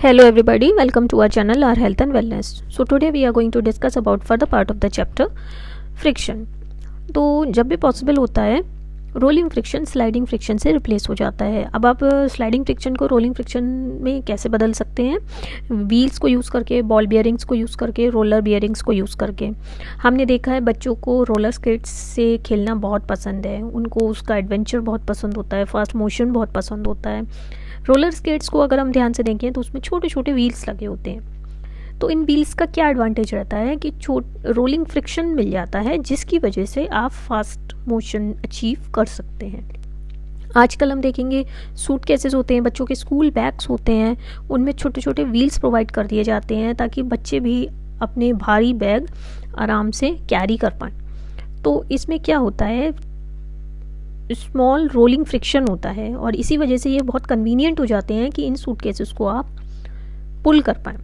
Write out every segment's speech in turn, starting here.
Hello everybody, welcome to our channel Our Health and Wellness. So today we are going to discuss about further part of the chapter friction. तो जब भी possible होता है rolling friction sliding friction से replace हो जाता है. अब आप स्लाइडिंग फ्रिक्शन को रोलिंग फ्रिक्शन में कैसे बदल सकते हैं? व्हील्स को यूज़ करके, बॉल बियरिंग्स को यूज़ करके, रोलर बियरिंग्स को यूज़ करके. हमने देखा है बच्चों को रोलर स्केट्स से खेलना बहुत पसंद है, उनको उसका एडवेंचर बहुत पसंद होता है, फास्ट मोशन बहुत पसंद होता है. रोलर स्केट्स को अगर हम ध्यान से देखें तो उसमें छोटे छोटे व्हील्स लगे होते हैं. तो इन व्हील्स का क्या एडवांटेज रहता है कि रोलिंग फ्रिक्शन मिल जाता है, जिसकी वजह से आप फास्ट मोशन अचीव कर सकते हैं. आजकल हम देखेंगे सूट केसेस होते हैं, बच्चों के स्कूल बैग्स होते हैं, उनमें छोटे छोटे व्हील्स प्रोवाइड कर दिए जाते हैं ताकि बच्चे भी अपने भारी बैग आराम से कैरी कर पाएँ. तो इसमें क्या होता है, स्मॉल रोलिंग फ्रिक्शन होता है और इसी वजह से ये बहुत कन्वीनियंट हो जाते हैं कि इन सूट केसेस को आप पुल कर पाएँ.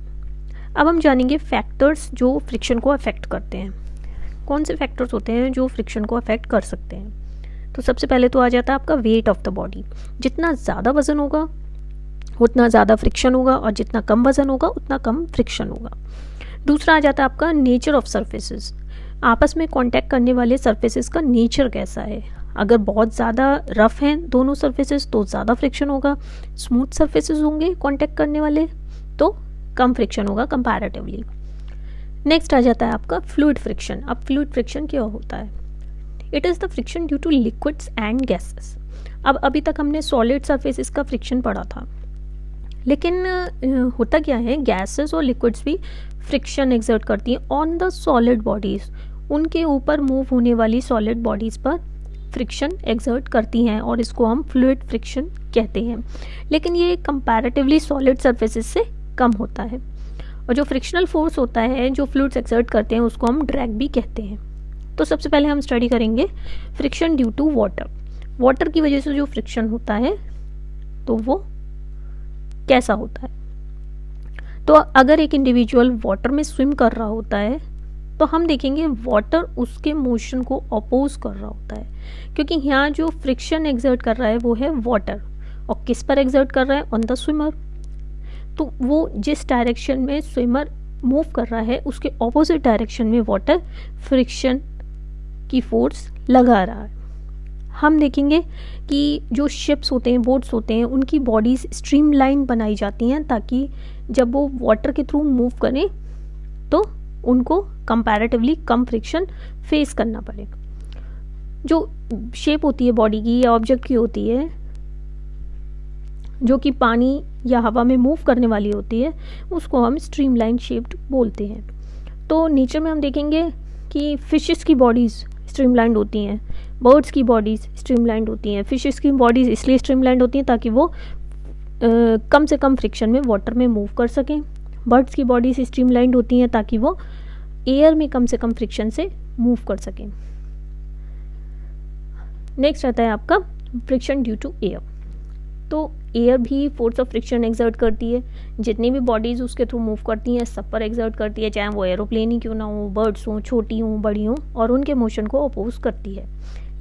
अब हम जानेंगे फैक्टर्स जो फ्रिक्शन को अफेक्ट करते हैं. कौन से फैक्टर्स होते हैं जो फ्रिक्शन को अफेक्ट कर सकते हैं? तो सबसे पहले तो आ जाता है आपका वेट ऑफ द बॉडी. जितना ज़्यादा वज़न होगा उतना ज़्यादा फ्रिक्शन होगा और जितना कम वज़न होगा उतना कम फ्रिक्शन होगा. दूसरा आ जाता है आपका नेचर ऑफ सर्फेसेस. आपस में कांटेक्ट करने वाले सर्फेसेस का नेचर कैसा है. अगर बहुत ज़्यादा रफ हैं दोनों सर्फेसेस तो ज़्यादा फ्रिक्शन होगा. स्मूथ सर्फेसेस होंगे कांटेक्ट करने वाले तो कम फ्रिक्शन होगा कंपैरेटिवली. नेक्स्ट आ जाता है आपका फ्लूइड फ्रिक्शन. अब फ्लूइड फ्रिक्शन क्या होता है? It is the friction due two liquids and gases. अब अभी तक हमने सॉलिड सर्फेसेस का फ्रिक्शन पढ़ा था, लेकिन होता क्या है, गैसेस और लिक्विड्स भी फ्रिक्शन एक्सर्ट करती हैं ऑन द सॉलिड बॉडीज़. उनके ऊपर मूव होने वाली सॉलिड बॉडीज़ पर फ्रिक्शन एक्सर्ट करती हैं और इसको हम फ्लूइड फ्रिक्शन कहते हैं. लेकिन ये कंपैरेटिवली सॉलिड सर्फेसेस से कम होता है. और जो फ्रिक्शनल फोर्स होता है जो फ्लूइड्स एक्सर्ट करते हैं उसको हम ड्रैग भी कहते हैं. तो सबसे पहले हम स्टडी करेंगे friction due to water. Water की वजह से जो फ्रिक्शन होता है तो वो कैसा होता है? तो अगर एक इंडिविजुअल वाटर में स्विम कर रहा होता है तो हम देखेंगे वाटर उसके मोशन को अपोज कर रहा होता है, क्योंकि यहाँ जो फ्रिक्शन एक्सर्ट कर रहा है वो है वाटर. और किस पर एक्सर्ट कर रहा है? On the swimmer. तो वो जिस डायरेक्शन में स्विमर मूव कर रहा है उसके ऑपोजिट डायरेक्शन में वाटर फ्रिक्शन की फोर्स लगा रहा है. हम देखेंगे कि जो शिप्स होते हैं, बोट्स होते हैं, उनकी बॉडीज स्ट्रीमलाइन बनाई जाती हैं ताकि जब वो वाटर के थ्रू मूव करें तो उनको कंपैरेटिवली कम फ्रिक्शन फेस करना पड़े. जो शेप होती है बॉडी की या ऑब्जेक्ट की होती है जो कि पानी या हवा में मूव करने वाली होती है उसको हम स्ट्रीमलाइन शेप्ड बोलते हैं. तो नेचर में हम देखेंगे कि फिशेस की बॉडीज़ स्ट्रीमलाइंड होती हैं, बर्ड्स की बॉडीज़ स्ट्रीमलाइंड होती हैं. फिशेस की बॉडीज़ इसलिए स्ट्रीमलाइंड होती हैं ताकि वो कम से कम फ्रिक्शन में वाटर में मूव कर सकें. बर्ड्स की बॉडीज़ स्ट्रीमलाइंड होती हैं ताकि वो एयर में कम से कम फ्रिक्शन से मूव कर सकें. नेक्स्ट आता है आपका फ्रिक्शन ड्यू टू एयर. तो एयर भी फोर्स ऑफ फ्रिक्शन एक्सर्ट करती है. जितनी भी बॉडीज़ उसके थ्रू मूव करती हैं सब पर एक्सर्ट करती है, चाहे वो एरोप्लेन ही क्यों ना हो, बर्ड्स हों, छोटी हों, बड़ी हों, और उनके मोशन को अपोज करती है.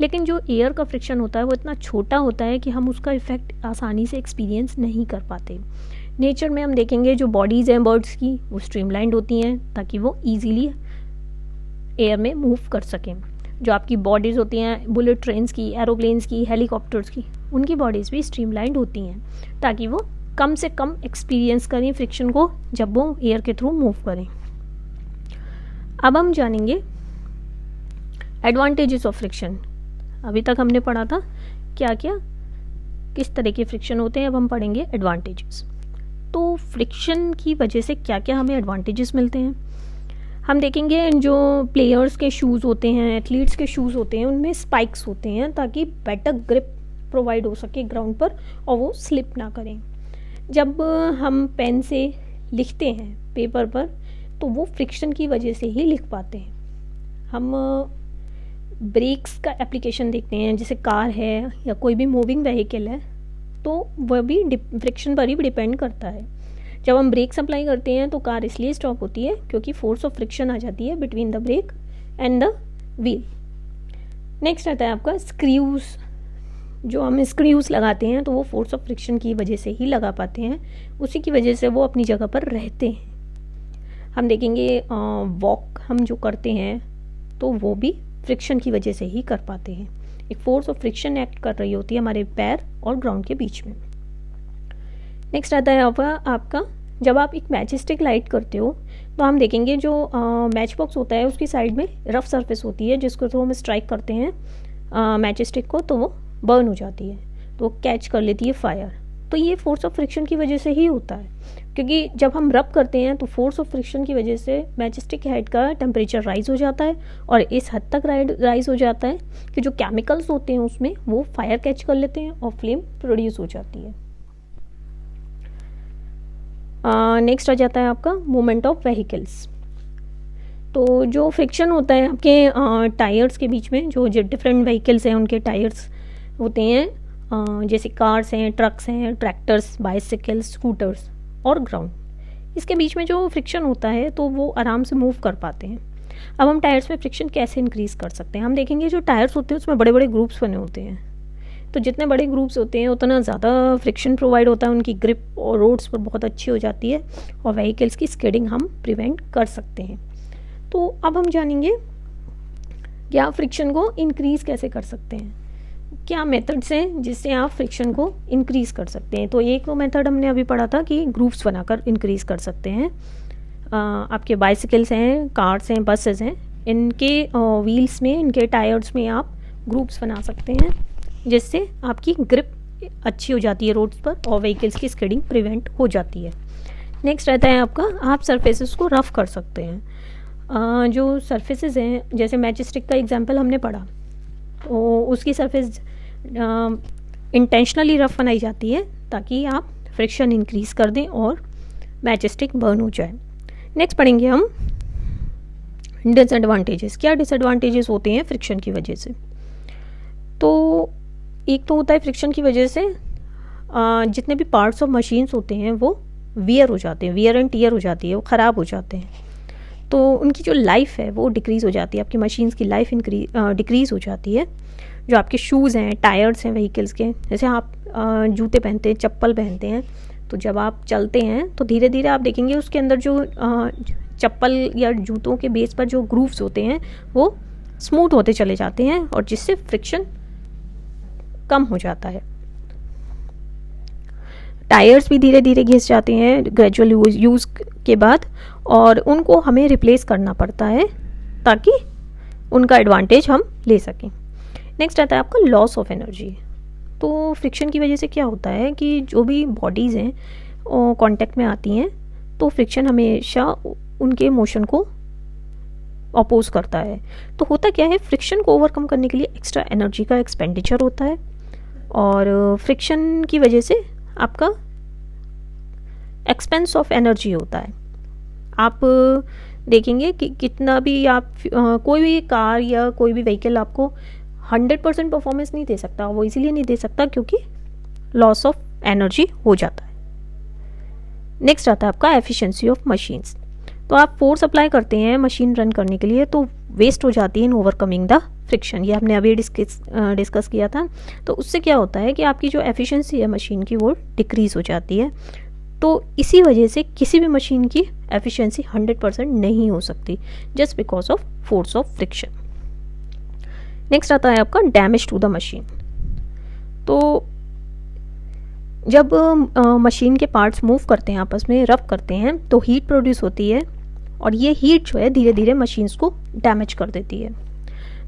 लेकिन जो एयर का फ्रिक्शन होता है वो इतना छोटा होता है कि हम उसका इफेक्ट आसानी से एक्सपीरियंस नहीं कर पाते. नेचर में हम देखेंगे जो बॉडीज़ हैं बर्ड्स की वो स्ट्रीमलाइंड होती हैं ताकि वो ईजीली एयर में मूव कर सकें. जो आपकी बॉडीज़ होती हैं बुलेट ट्रेन्स की, एरोप्लेन्स की, हेलीकॉप्टर्स की, उनकी बॉडीज़ भी स्ट्रीमलाइंड होती हैं ताकि वो कम से कम एक्सपीरियंस करें फ्रिक्शन को जब वो एयर के थ्रू मूव करें. अब हम जानेंगे एडवांटेजेस ऑफ फ्रिक्शन. अभी तक हमने पढ़ा था क्या क्या किस तरह के फ्रिक्शन होते हैं, अब हम पढ़ेंगे एडवांटेजेस. तो फ्रिक्शन की वजह से क्या क्या हमें एडवांटेजेस मिलते हैं हम देखेंगे. जो प्लेयर्स के शूज़ होते हैं, एथलीट्स के शूज़ होते हैं, उनमें स्पाइक्स होते हैं ताकि बेटर ग्रिप प्रोवाइड हो सके ग्राउंड पर और वो स्लिप ना करें. जब हम पेन से लिखते हैं पेपर पर तो वो फ्रिक्शन की वजह से ही लिख पाते हैं. हम ब्रेक्स का एप्लीकेशन देखते हैं, जैसे कार है या कोई भी मूविंग व्हीकल है तो वह भी फ्रिक्शन पर ही डिपेंड करता है. जब हम ब्रेक्स अप्लाई करते हैं तो कार इसलिए स्टॉप होती है क्योंकि फोर्स ऑफ फ्रिक्शन आ जाती है between the brake and the wheel. Next आता है आपका स्क्रूज. जो हम स्क्रूज लगाते हैं तो वो फोर्स ऑफ फ्रिक्शन की वजह से ही लगा पाते हैं, उसी की वजह से वो अपनी जगह पर रहते हैं। हम देखेंगे वॉक हम जो करते हैं तो वो भी फ्रिक्शन की वजह से ही कर पाते हैं। एक फोर्स ऑफ फ्रिक्शन एक्ट कर रही होती है हमारे पैर और ग्राउंड के बीच में। नेक्स्ट आता है आपका जब आप एक मैच स्टिक लाइट करते हो तो हम देखेंगे जो मैच बॉक्स होता है उसकी साइड में रफ सरफेस होती है, जिसको तो हम स्ट्राइक करते हैं मैच स्टिक को तो वो बर्न हो जाती है, तो कैच कर लेती है फायर। तो ये फोर्स ऑफ फ्रिक्शन की वजह से ही होता है, क्योंकि जब हम रब करते हैं तो फोर्स ऑफ फ्रिक्शन की वजह से मैच स्टिक हेड का टेम्परेचर राइज हो जाता है, और इस हद तक राइज हो जाता है कि जो केमिकल्स होते हैं उसमें वो फायर कैच कर लेते हैं और फ्लेम प्रोड्यूस हो जाती है। नेक्स्ट आ जाता है आपका मूवमेंट ऑफ व्हीकल्स। तो जो फ्रिक्शन होता है आपके टायर्स के बीच में, जो डिफरेंट व्हीकल्स हैं उनके टायर्स होते हैं, जैसे कार्स हैं, ट्रक्स हैं, ट्रैक्टर्स, बाइसिकल्स, स्कूटर्स और ग्राउंड, इसके बीच में जो फ्रिक्शन होता है तो वो आराम से मूव कर पाते हैं। अब हम टायर्स में फ्रिक्शन कैसे इंक्रीज़ कर सकते हैं? हम देखेंगे जो टायर्स होते हैं उसमें बड़े बड़े ग्रुप्स बने होते हैं, तो जितने बड़े ग्रुप्स होते हैं उतना ज़्यादा फ्रिक्शन प्रोवाइड होता है, उनकी ग्रिप और रोड्स पर बहुत अच्छी हो जाती है और व्हीकल्स की स्किडिंग हम प्रिवेंट कर सकते हैं। तो अब हम जानेंगे कि आप फ्रिक्शन को इंक्रीज़ कैसे कर सकते हैं, क्या मेथड्स हैं जिससे आप फ्रिक्शन को इंक्रीज़ कर सकते हैं। तो एक तो मेथड हमने अभी पढ़ा था कि ग्रुप्स बनाकर इंक्रीज़ कर सकते हैं। आपके बाइसिकल्स हैं, कार्स हैं, बसेस हैं, इनके व्हील्स में, इनके टायर्स में आप ग्रुप्स बना सकते हैं, जिससे आपकी ग्रिप अच्छी हो जाती है रोड्स पर और व्हीकल्स की स्किडिंग प्रिवेंट हो जाती है। नेक्स्ट रहता है आपका, आप सरफेसेस को रफ़ कर सकते हैं। जो सरफेसेस हैं, जैसे मैच स्टिक का एग्जांपल हमने पढ़ा, तो उसकी सरफेस इंटेंशनली रफ बनाई जाती है ताकि आप फ्रिक्शन इंक्रीज़ कर दें और मैच स्टिक बर्न हो जाए। नेक्स्ट पढ़ेंगे हम डिसएडवांटेजेस। क्या डिसएडवांटेजेस होते हैं फ्रिक्शन की वजह से? तो एक तो होता है फ्रिक्शन की वजह से जितने भी पार्ट्स ऑफ मशीन्स होते हैं वो वियर हो जाते हैं, वियर एंड टीयर हो जाती है, वो ख़राब हो जाते हैं, तो उनकी जो लाइफ है वो डिक्रीज़ हो जाती है, आपकी मशीन्स की लाइफ डिक्रीज़ हो जाती है। जो आपके शूज़ हैं, टायर्स हैं व्हीकल्स के, जैसे आप जूते पहनते हैं, चप्पल पहनते हैं, तो जब आप चलते हैं तो धीरे धीरे आप देखेंगे उसके अंदर जो चप्पल या जूतों के बेस पर जो ग्रूव्स होते हैं वो स्मूथ होते चले जाते हैं और जिससे फ्रिक्शन कम हो जाता है। टायर्स भी धीरे धीरे घिस जाते हैं ग्रेजुअल यूज़ के बाद, और उनको हमें रिप्लेस करना पड़ता है ताकि उनका एडवांटेज हम ले सकें। नेक्स्ट आता है आपका लॉस ऑफ एनर्जी। तो फ्रिक्शन की वजह से क्या होता है कि जो भी बॉडीज़ हैं कांटेक्ट में आती हैं तो फ्रिक्शन हमेशा उनके मोशन को अपोज करता है। तो होता क्या है, फ्रिक्शन को ओवरकम करने के लिए एक्स्ट्रा एनर्जी का एक्सपेंडिचर होता है, और फ्रिक्शन की वजह से आपका एक्सपेंस ऑफ एनर्जी होता है। आप देखेंगे कि कितना भी आप कोई भी कार या कोई भी व्हीकल आपको 100% परफॉर्मेंस नहीं दे सकता, वो इसीलिए नहीं दे सकता क्योंकि लॉस ऑफ एनर्जी हो जाता है। नेक्स्ट आता है आपका एफिशिएंसी ऑफ मशीन्स। तो आप फोर्स अप्लाई करते हैं मशीन रन करने के लिए तो वेस्ट हो जाती है इन ओवरकमिंग द फ्रिक्शन, ये हमने अभी डिस्कस किया था। तो उससे क्या होता है कि आपकी जो एफिशिएंसी है मशीन की वो डिक्रीज़ हो जाती है। तो इसी वजह से किसी भी मशीन की एफिशिएंसी 100% नहीं हो सकती just because of force of friction. Next आता है आपका डैमेज टू द मशीन। तो जब मशीन के पार्ट्स मूव करते हैं, आपस में रब करते हैं, तो हीट प्रोड्यूस होती है और ये हीट जो है धीरे धीरे मशीन्स को डैमेज कर देती है।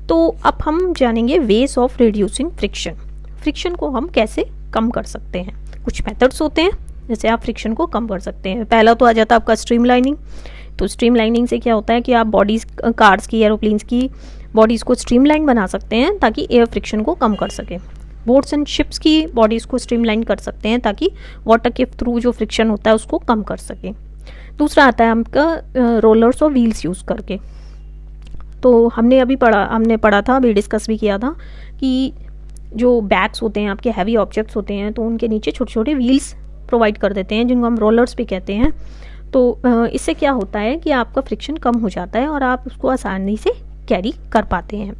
तो अब हम जानेंगे ways of reducing friction. Friction को हम कैसे कम कर सकते हैं? कुछ मेथड्स होते हैं जैसे आप फ्रिक्शन को कम कर सकते हैं। पहला तो आ जाता है आपका स्ट्रीमलाइनिंग। तो स्ट्रीमलाइनिंग से क्या होता है कि आप बॉडीज़, कार्स की, एरोप्लेन्स की बॉडीज़ को स्ट्रीमलाइन बना सकते हैं ताकि एयर फ्रिक्शन को कम कर सकें। बोट्स एंड शिप्स की बॉडीज़ को स्ट्रीमलाइन कर सकते हैं ताकि वाटर के थ्रू जो फ्रिक्शन होता है उसको कम कर सकें। दूसरा आता है आपका रोलर्स और व्हील्स यूज़ करके। तो हमने पढ़ा था, अभी डिस्कस भी किया था कि जो बैग्स होते हैं आपके, हैवी ऑब्जेक्ट्स होते हैं, तो उनके नीचे छोटे छोटे व्हील्स प्रोवाइड कर देते हैं जिनको हम रोलर्स भी कहते हैं। तो इससे क्या होता है कि आपका फ्रिक्शन कम हो जाता है और आप उसको आसानी से कैरी कर पाते हैं।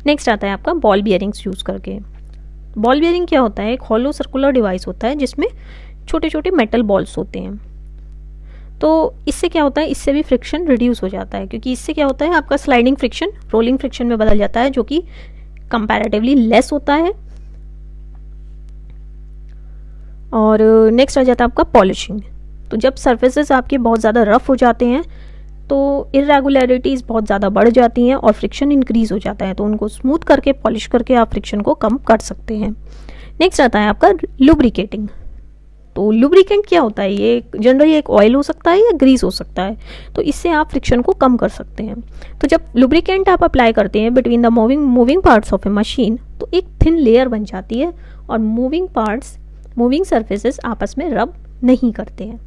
नेक्स्ट आता है आपका बॉल बियरिंग्स यूज़ करके। बॉल बेयरिंग क्या होता है, एक हॉलो सर्कुलर डिवाइस होता है जिसमें छोटे छोटे मेटल बॉल्स होते हैं। तो इससे क्या होता है, इससे भी फ्रिक्शन रिड्यूस हो जाता है, क्योंकि इससे क्या होता है आपका स्लाइडिंग फ्रिक्शन रोलिंग फ्रिक्शन में बदल जाता है, जो कि कंपैरेटिवली लेस होता है। और नेक्स्ट आ जाता है आपका पॉलिशिंग। तो जब सर्फेसेस आपके बहुत ज़्यादा रफ हो जाते हैं तो इरेगुलरिटीज़ बहुत ज़्यादा बढ़ जाती हैं और फ्रिक्शन इंक्रीज़ हो जाता है, तो उनको स्मूथ करके पॉलिश करके आप फ्रिक्शन को कम कर सकते हैं। नेक्स्ट आता है आपका लुब्रिकेटिंग। तो लुब्रिकेंट क्या होता है, ये जनरली एक ऑयल हो सकता है या ग्रीस हो सकता है, तो इससे आप फ्रिक्शन को कम कर सकते हैं। तो जब लुब्रिकेंट आप अप्लाई करते हैं between the moving parts of A machine, तो एक थिन लेयर बन जाती है और मूविंग सर्फेसेस आपस में रब नहीं करते हैं।